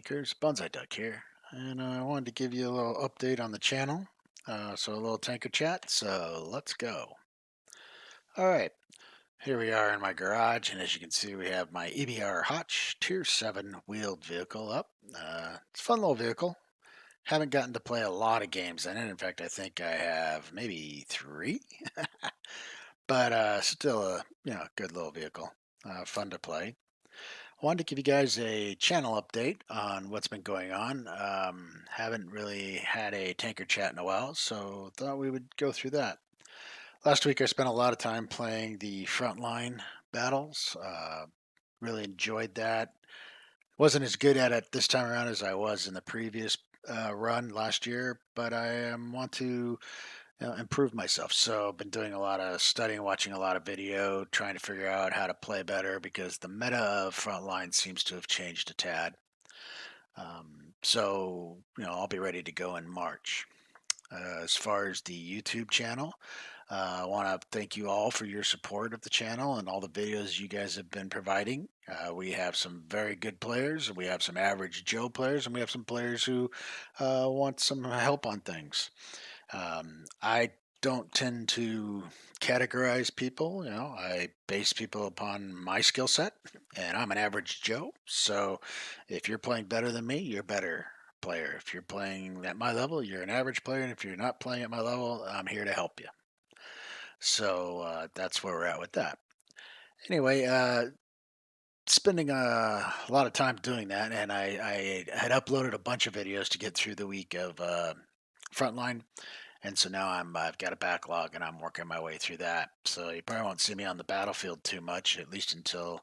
Makers, Bonsai Duck here, and I wanted to give you a little update on the channel. So a little tanker chat. So let's go. All right, here we are in my garage, and as you can see, we have my EBR Hotch Tier 7 wheeled vehicle up. It's a fun little vehicle. Haven't gotten to play a lot of games in it. In fact, I think I have maybe three, but still a good little vehicle. Fun to play. I wanted to give you guys a channel update on what's been going on. Haven't really had a tanker chat in a while, so thought we would go through that. Last week I spent a lot of time playing the frontline battles. Really enjoyed that. Wasn't as good at it this time around as I was in the previous run last year, but I want to improve myself. So I've been doing a lot of studying, watching a lot of video, trying to figure out how to play better because the meta of frontline seems to have changed a tad. I'll be ready to go in March. As far as the YouTube channel, I want to thank you all for your support of the channel and all the videos you guys have been providing. We have some very good players, and we have some average Joe players, and we have some players who want some help on things. I don't tend to categorize people. I base people upon my skill set, and I'm an average Joe. So if you're playing better than me, you're a better player. If you're playing at my level, you're an average player. And if you're not playing at my level, I'm here to help you. So that's where we're at with that. Anyway, spending a lot of time doing that, and I had uploaded a bunch of videos to get through the week of Frontline, and so now I've got a backlog and I'm working my way through that. So you probably won't see me on the battlefield too much, at least until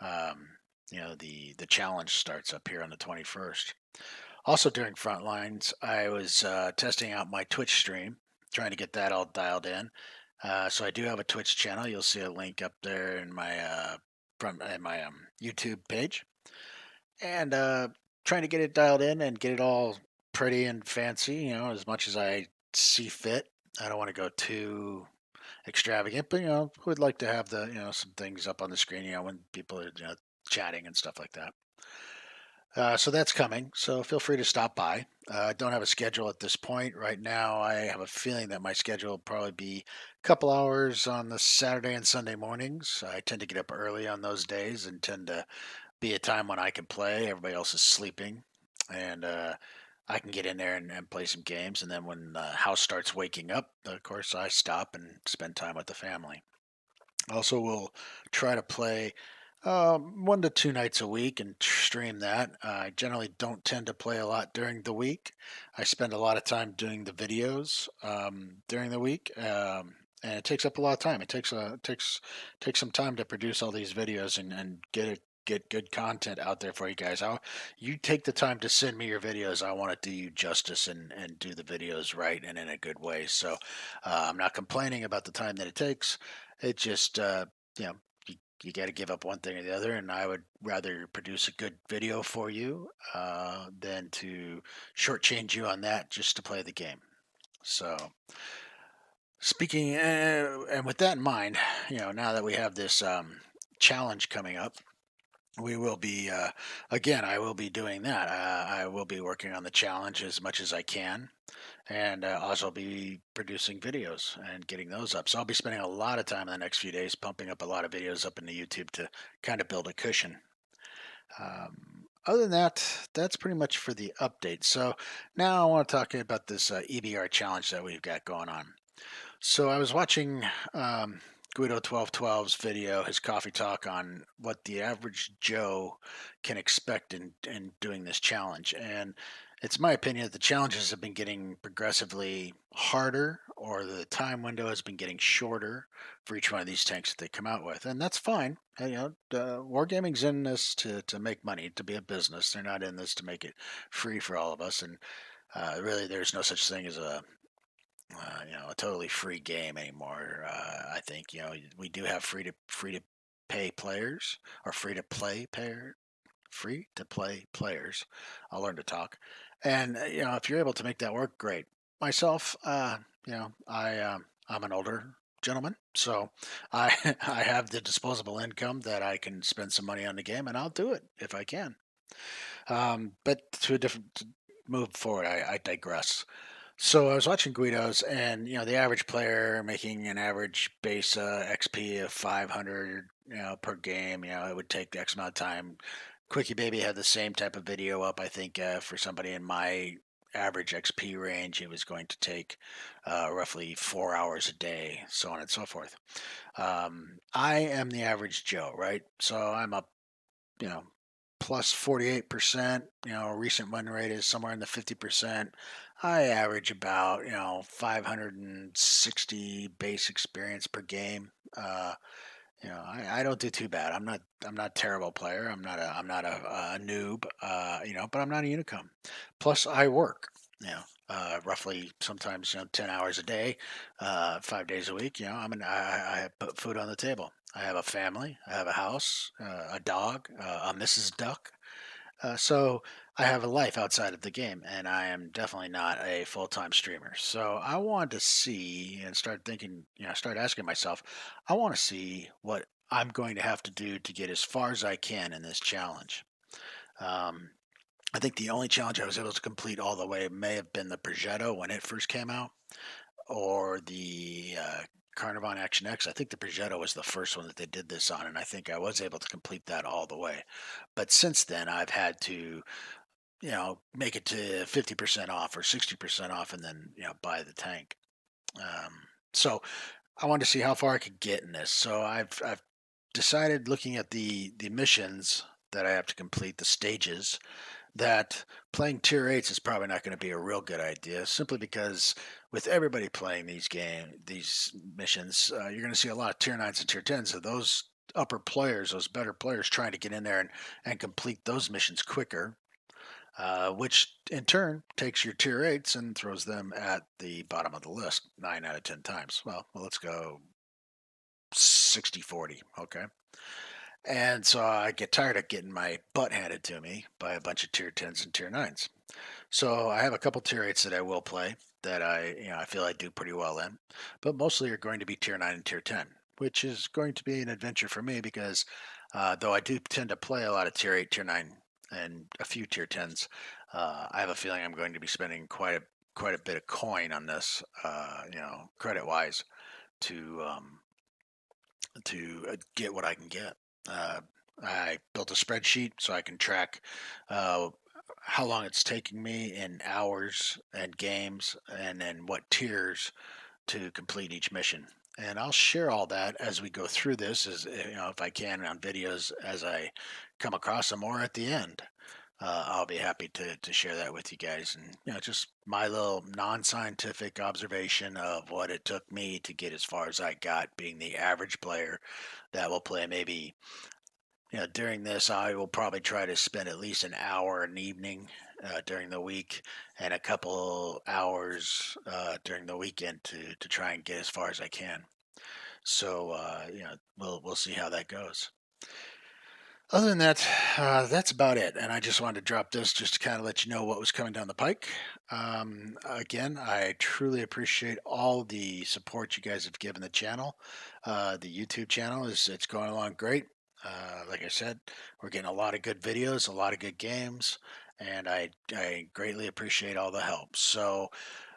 um, the challenge starts up here on the 21st. Also during Frontlines, I was testing out my Twitch stream, trying to get that all dialed in. So I do have a Twitch channel. You'll see a link up there in my YouTube page, and trying to get it dialed in and get it all pretty and fancy. As much as I see fit. I don't want to go too extravagant, but would like to have the some things up on the screen. When people are chatting and stuff like that. So that's coming. So feel free to stop by. I don't have a schedule at this point. Right now, I have a feeling that my schedule will probably be a couple hours on the Saturday and Sunday mornings. I tend to get up early on those days and tend to be a time when I can play. Everybody else is sleeping, and I can get in there and play some games. And then when the house starts waking up, of course, I stop and spend time with the family. Also, we'll try to play 1 to 2 nights a week and stream that. I generally don't tend to play a lot during the week. I spend a lot of time doing the videos during the week. And it takes up a lot of time. It takes some time to produce all these videos and get good content out there for you guys. You take the time to send me your videos. I want to do you justice and do the videos right and in a good way. So I'm not complaining about the time that it takes. It just you know you got to give up one thing or the other, and I would rather produce a good video for you than to shortchange you on that just to play the game. So, speaking and with that in mind, now that we have this challenge coming up, we will be again. I will be doing that. I will be working on the challenge as much as I can, and also be producing videos and getting those up. So I'll be spending a lot of time in the next few days pumping up a lot of videos up into YouTube to kind of build a cushion. Other than that, that's pretty much for the update. So now I want to talk about this EBR challenge that we've got going on. So I was watching Guido 1212's video, his coffee talk on what the average Joe can expect in doing this challenge. And it's my opinion that the challenges have been getting progressively harder, or the time window has been getting shorter for each one of these tanks that they come out with. And that's fine. And, Wargaming's in this to make money, to be a business. They're not in this to make it free for all of us. And really, there's no such thing as a totally free game anymore. I think we do have free to pay players or free to play players. I'll learn to talk, and if you're able to make that work, great. Myself, I'm an older gentleman, so I I have the disposable income that I can spend some money on the game, and I'll do it if I can. But to a different move forward, I digress. So I was watching Guido's, and the average player making an average base XP of 500, per game. It would take X amount of time. Quickie Baby had the same type of video up. I think for somebody in my average XP range, it was going to take roughly 4 hours a day, so on and so forth. I am the average Joe, right? So I'm up, you know, plus 48%. Recent win rate is somewhere in the 50%. I average about, 560 base experience per game. I don't do too bad. I'm not a terrible player. I'm not a noob. But I'm not a unicum. Plus, I work. Roughly sometimes 10 hours a day, 5 days a week. I put food on the table. I have a family. I have a house, a dog, a Mrs. Duck. So I have a life outside of the game, and I am definitely not a full-time streamer. So I wanted to see and start thinking, start asking myself, I want to see what I'm going to have to do to get as far as I can in this challenge. Um, I think the only challenge I was able to complete all the way may have been the Progetto when it first came out, or the Carnivon Action X. I think the Progetto was the first one that they did this on, and I think I was able to complete that all the way. But since then, I've had to make it to 50% off or 60% off and then, buy the tank. Um, so I wanted to see how far I could get in this. So I've decided, looking at the missions that I have to complete, the stages, that playing tier 8s is probably not going to be a real good idea, simply because with everybody playing these missions, you're going to see a lot of tier 9s and tier 10s. So those upper players, those better players, trying to get in there and complete those missions quicker, which in turn takes your tier 8s and throws them at the bottom of the list 9 out of 10 times. Well, let's go 60-40. Okay. And so I get tired of getting my butt handed to me by a bunch of tier 10s and tier 9s. So I have a couple tier 8s that I will play that I feel I do pretty well in, but mostly are going to be tier 9 and tier 10, which is going to be an adventure for me because though I do tend to play a lot of tier 8, tier 9, and a few tier 10s, I have a feeling I'm going to be spending quite a bit of coin on this, credit wise, to get what I can get. Uh, I built a spreadsheet so I can track uh, how long it's taking me in hours and games, and then what tiers to complete each mission. And I'll share all that as we go through this, as if I can, on videos as I come across them, or at the end. I'll be happy to share that with you guys, and just my little non-scientific observation of what it took me to get as far as I got, being the average player that will play maybe, during this, I will probably try to spend at least an hour an evening during the week, and a couple hours during the weekend to try and get as far as I can. So we'll see how that goes. Other than that, that's about it. And I just wanted to drop this just to kind of let you know what was coming down the pike. Again, I truly appreciate all the support you guys have given the channel. The YouTube channel it's going along great. Like I said, we're getting a lot of good videos, a lot of good games, and I greatly appreciate all the help. So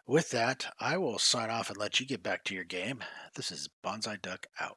with that, I will sign off and let you get back to your game. This is Bonsai Duck out.